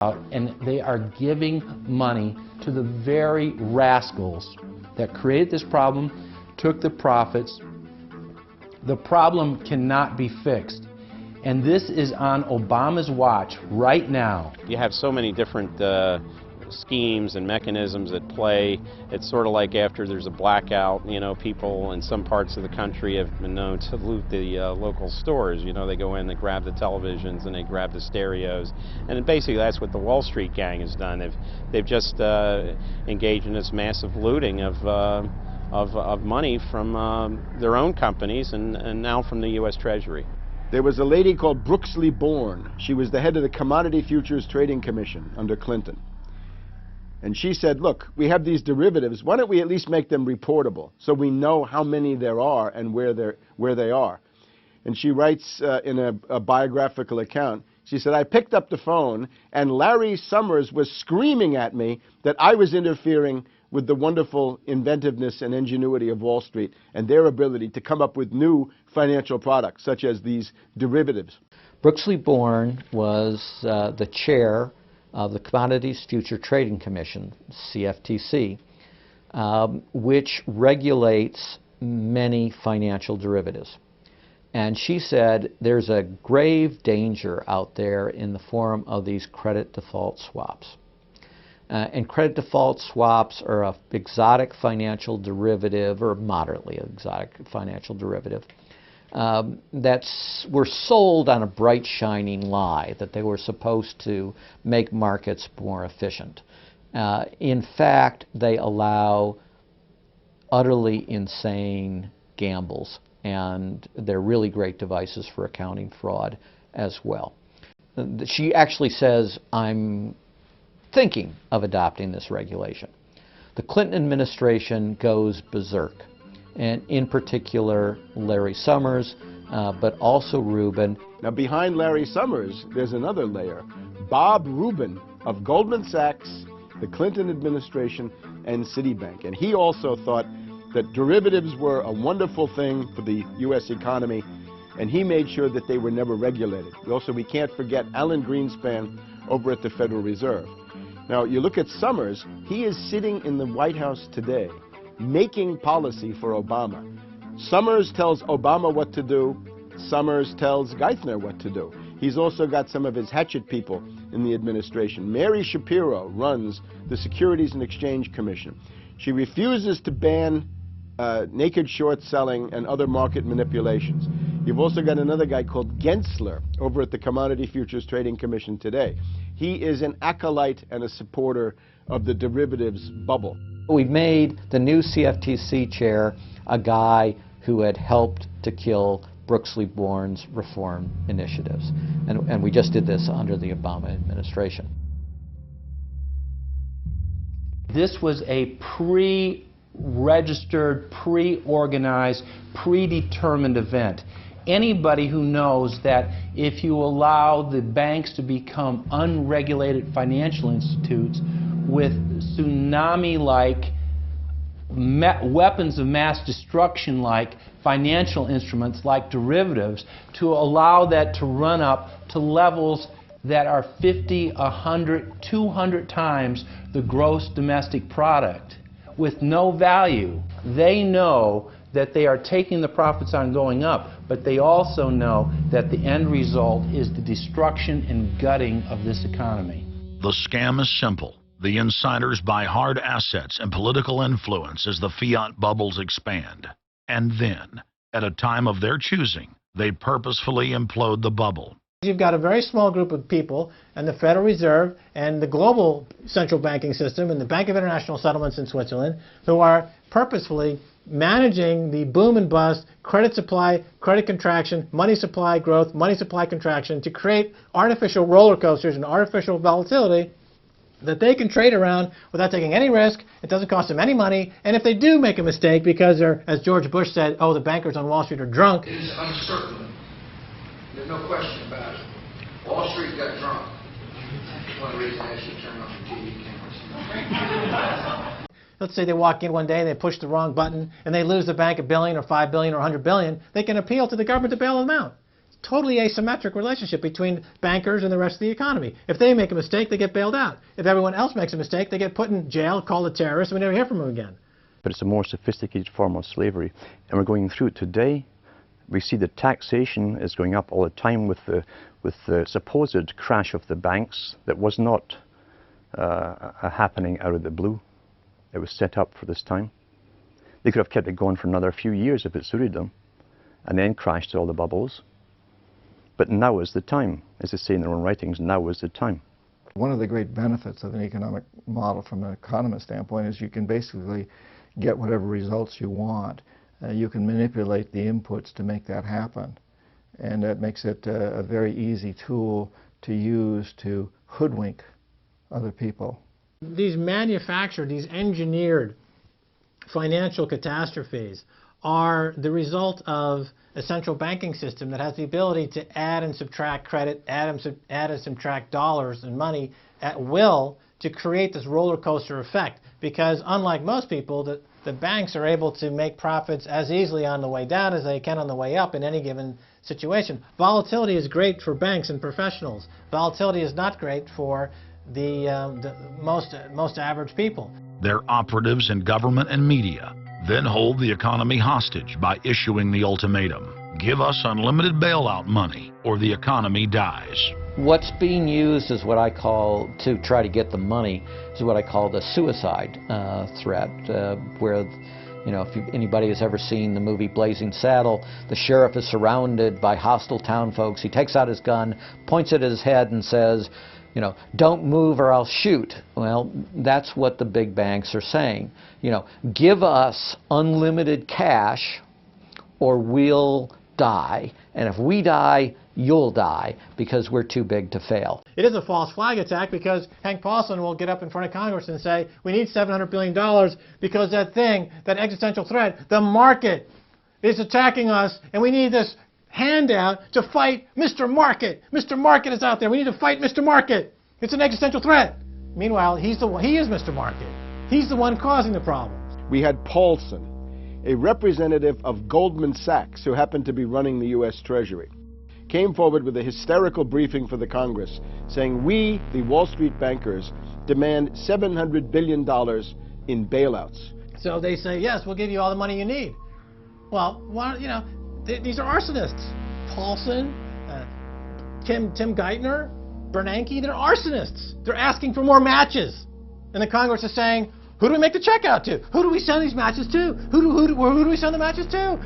and they are giving money to the very rascals that created this problem, took the profits. The problem cannot be fixed. And this is on Obama's watch right now. You have so many different schemes and mechanisms at play. It's sort of like after there's a blackout, you know, people in some parts of the country have been known to loot the local stores. You know, they go in, they grab the televisions, and they grab the stereos. And basically that's what the Wall Street gang has done. They've just engaged in this massive looting of money from their own companies and now from the U.S. Treasury. There was a lady called Brooksley Born. She was the head of the Commodity Futures Trading Commission under Clinton. And she said, look, we have these derivatives. Why don't we at least make them reportable so we know how many there are and where they are? And she writes in a biographical account, she said, I picked up the phone and Larry Summers was screaming at me that I was interfering with the wonderful inventiveness and ingenuity of Wall Street and their ability to come up with new financial products, such as these derivatives. Brooksley Born was the chair of the Commodities Future Trading Commission, CFTC, which regulates many financial derivatives. And she said there's a grave danger out there in the form of these credit default swaps. And credit default swaps are an exotic financial derivative, or moderately exotic financial derivative, were sold on a bright, shining lie that they were supposed to make markets more efficient. In fact, they allow utterly insane gambles, and they're really great devices for accounting fraud as well. She actually says, I'm thinking of adopting this regulation. The Clinton administration goes berserk, and in particular Larry Summers, but also Rubin. Now behind Larry Summers, there's another layer. Bob Rubin of Goldman Sachs, the Clinton administration, and Citibank. And he also thought that derivatives were a wonderful thing for the U.S. economy, and he made sure that they were never regulated. Also, we can't forget Alan Greenspan over at the Federal Reserve. Now, you look at Summers, he is sitting in the White House today, making policy for Obama. Summers tells Obama what to do. Summers tells Geithner what to do. He's also got some of his hatchet people in the administration. Mary Shapiro runs the Securities and Exchange Commission. She refuses to ban naked short selling and other market manipulations. You've also got another guy called Gensler over at the Commodity Futures Trading Commission today. He is an acolyte and a supporter of the derivatives bubble. We made the new CFTC chair a guy who had helped to kill Brooksley Born's reform initiatives. And we just did this under the Obama administration. This was a pre-registered, pre-organized, predetermined event. Anybody who knows that if you allow the banks to become unregulated financial institutes with tsunami-like weapons of mass destruction-like financial instruments like derivatives, to allow that to run up to levels that are 50, 100, 200 times the gross domestic product with no value. They know that they are taking the profits on going up, but they also know that the end result is the destruction and gutting of this economy. The scam is simple. The insiders buy hard assets and political influence as the fiat bubbles expand. And then, at a time of their choosing, they purposefully implode the bubble. You've got a very small group of people, and the Federal Reserve and the global central banking system and the Bank of International Settlements in Switzerland, who are purposefully managing the boom and bust, credit supply, credit contraction, money supply growth, money supply contraction, to create artificial roller coasters and artificial volatility that they can trade around without taking any risk. It doesn't cost them any money. And if they do make a mistake because they're, as George Bush said, oh, the bankers on Wall Street are drunk. It is uncertain. There's no question about it. Wall Street got drunk. That's one reason I should turn off the TV cameras. Let's say they walk in one day and they push the wrong button and they lose the bank $1 billion or $5 billion or $100 billion. They can appeal to the government to bail them out. totally asymmetric relationship between bankers and the rest of the economy. If they make a mistake, they get bailed out. If everyone else makes a mistake, they get put in jail, called a terrorist, and we never hear from them again. But it's a more sophisticated form of slavery, and we're going through it today. We see that taxation is going up all the time with the supposed crash of the banks that was not a happening out of the blue. It was set up for this time. They could have kept it going for another few years if it suited them, and then crashed all the bubbles. But now is the time. As they say in their own writings, now is the time. One of the great benefits of an economic model from an economist standpoint is you can basically get whatever results you want. You can manipulate the inputs to make that happen. And that makes it a very easy tool to use to hoodwink other people. These manufactured, these engineered financial catastrophes are the result of a central banking system that has the ability to add and subtract credit, add and subtract dollars and money at will to create this roller coaster effect. Because unlike most people, the banks are able to make profits as easily on the way down as they can on the way up in any given situation. Volatility is great for banks and professionals. Volatility is not great for the most average people. Their operatives in government and media then hold the economy hostage by issuing the ultimatum: give us unlimited bailout money or the economy dies. What's being used is what I call, to try to get the money, is what I call the suicide threat, where, you know, if anybody has ever seen the movie Blazing Saddle, the sheriff is surrounded by hostile town folks. He takes out his gun, points it at his head and says, you know, don't move or I'll shoot. Well, that's what the big banks are saying. You know, give us unlimited cash or we'll die. And if we die, you'll die, because we're too big to fail. It is a false flag attack, because Hank Paulson will get up in front of Congress and say, we need $700 billion because that thing, that existential threat, the market is attacking us, and we need this handout to fight Mr. Market. Mr. Market is out there. We need to fight Mr. Market. It's an existential threat. Meanwhile, he is Mr. Market. He's the one causing the problems. We had Paulson, a representative of Goldman Sachs who happened to be running the U.S. Treasury, came forward with a hysterical briefing for the Congress saying, we, the Wall Street bankers, demand $700 billion in bailouts. So they say, yes, we'll give you all the money you need. Well, you know, these are arsonists. Paulson, Tim Geithner, Bernanke, they're arsonists. They're asking for more matches. And the Congress is saying, who do we make the check out to? Who do we send these matches to? Who do we send the matches to?